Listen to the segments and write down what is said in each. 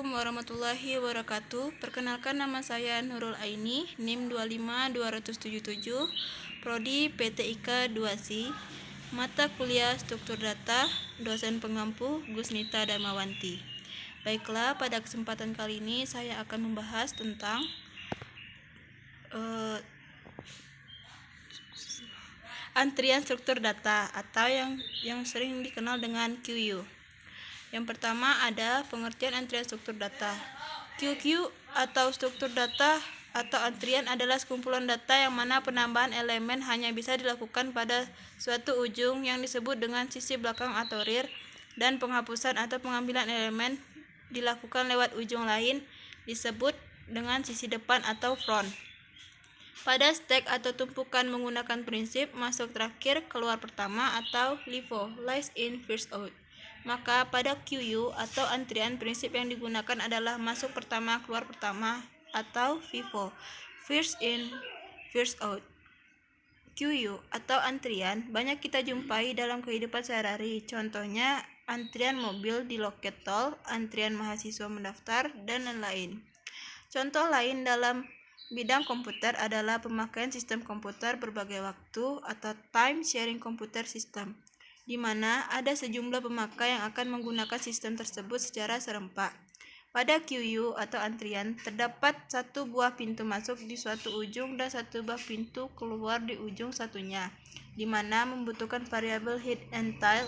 Assalamualaikum warahmatullahi wabarakatuh. Perkenalkan, nama saya Nurul Aini, NIM 25277, Prodi PTIK 2C, mata kuliah Struktur Data, dosen pengampu Gusnita Darmawanti. Baiklah, pada kesempatan kali ini saya akan membahas tentang antrian struktur data atau yang sering dikenal dengan QU. Yang pertama ada pengertian antrian struktur data. QQ atau struktur data atau antrian adalah sekumpulan data yang mana penambahan elemen hanya bisa dilakukan pada suatu ujung yang disebut dengan sisi belakang atau rear, dan penghapusan atau pengambilan elemen dilakukan lewat ujung lain disebut dengan sisi depan atau front. Pada stack atau tumpukan menggunakan prinsip masuk terakhir keluar pertama atau LIFO, last in first out. Maka pada QU atau antrian, prinsip yang digunakan adalah masuk pertama keluar pertama atau FIFO, first in first out. QU atau antrian banyak kita jumpai dalam kehidupan sehari-hari. Contohnya antrian mobil di loket tol, antrian mahasiswa mendaftar, dan lain-lain. Contoh lain dalam bidang komputer adalah pemakaian sistem komputer berbagai waktu atau time sharing computer system, di mana ada sejumlah pemakai yang akan menggunakan sistem tersebut secara serempak. Pada QU atau antrian, terdapat satu buah pintu masuk di suatu ujung dan satu buah pintu keluar di ujung satunya, di mana membutuhkan variabel head and tail,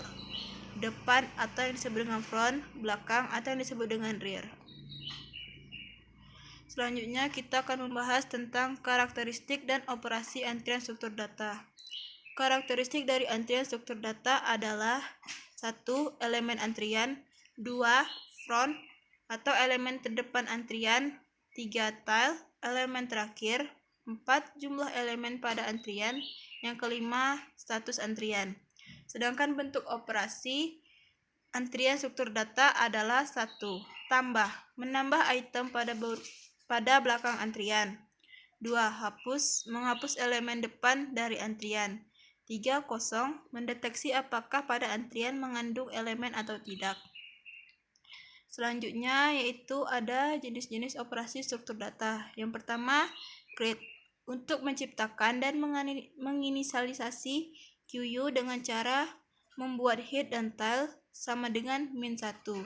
depan atau yang disebut dengan front, belakang atau yang disebut dengan rear. Selanjutnya kita akan membahas tentang karakteristik dan operasi antrian struktur data. Karakteristik dari antrian struktur data adalah 1. Elemen antrian, 2. Front atau elemen terdepan antrian, 3. Tail, elemen terakhir, 4. Jumlah elemen pada antrian, yang kelima status antrian. Sedangkan bentuk operasi antrian struktur data adalah 1. Tambah, menambah item pada belakang antrian. 2. Menghapus elemen depan dari antrian. 3. Kosong, mendeteksi apakah pada antrian mengandung elemen atau tidak. Selanjutnya yaitu ada jenis-jenis operasi struktur data. Yang pertama, create, untuk menciptakan dan menginisialisasi QU dengan cara membuat head dan tail sama dengan -1.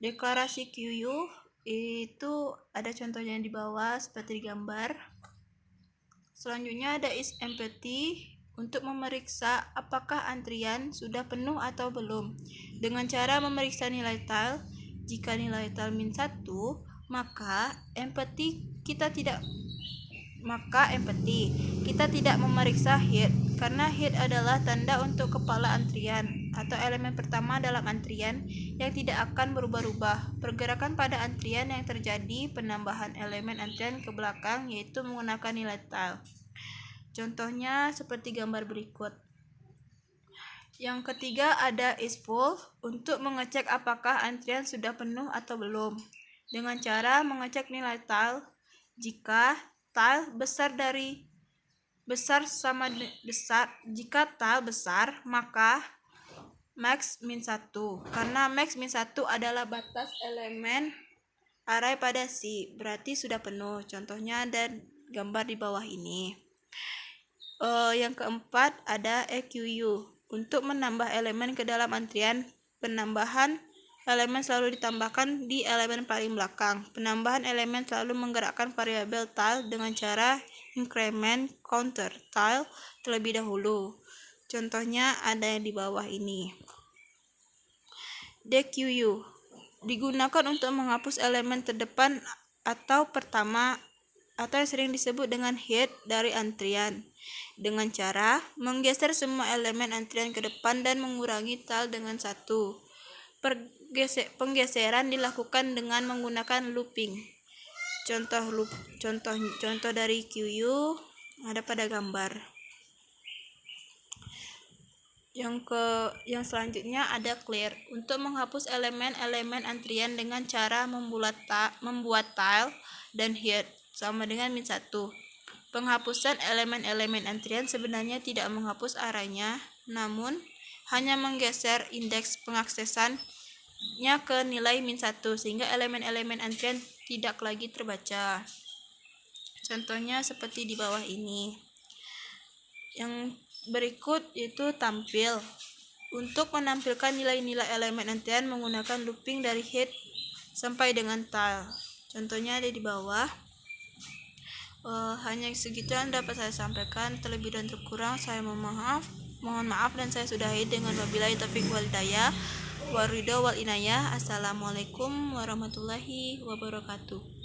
Deklarasi QU itu ada contohnya di bawah seperti di gambar. Selanjutnya ada isEmpty, untuk memeriksa apakah antrian sudah penuh atau belum dengan cara memeriksa nilai tail. Jika nilai tail -1, maka empty kita tidak memeriksa head, karena head adalah tanda untuk kepala antrian atau elemen pertama dalam antrian yang tidak akan berubah-ubah. Pergerakan pada antrian yang terjadi penambahan elemen antrian ke belakang yaitu menggunakan nilai tail. Contohnya seperti gambar berikut. Yang ketiga ada isFull, untuk mengecek apakah antrian sudah penuh atau belum dengan cara mengecek nilai tail. Jika tail jika tail besar, maka max -1, karena max -1 adalah batas elemen array pada C, berarti sudah penuh. Contohnya ada gambar di bawah ini. Yang keempat ada EQU, untuk menambah elemen ke dalam antrian. Penambahan elemen selalu ditambahkan di elemen paling belakang. Penambahan elemen selalu menggerakkan variabel tail dengan cara increment counter tail terlebih dahulu. Contohnya ada yang di bawah ini. DQU digunakan untuk menghapus elemen terdepan atau pertama atau yang sering disebut dengan head dari antrian dengan cara menggeser semua elemen antrian ke depan dan mengurangi tail dengan 1. Penggeseran dilakukan dengan menggunakan looping. Contoh dari QU ada pada gambar. Yang selanjutnya ada clear, untuk menghapus elemen-elemen antrian dengan cara membuat tail dan head sama dengan -1. Penghapusan elemen-elemen antrian sebenarnya tidak menghapus arraynya, namun hanya menggeser indeks pengaksesan ke nilai -1 sehingga elemen-elemen antrian tidak lagi terbaca. Contohnya seperti di bawah ini. Yang berikut itu tampil. Untuk menampilkan nilai-nilai elemen antrian menggunakan looping dari head sampai dengan tail. Contohnya ada di bawah. Hanya segitu yang dapat saya sampaikan. Terlebih dan terkurang saya mohon maaf dan saya sudahi dengan wabillahi taufiq wal hidayah. Waridho wal inayah. Assalamualaikum warahmatullahi wabarakatuh.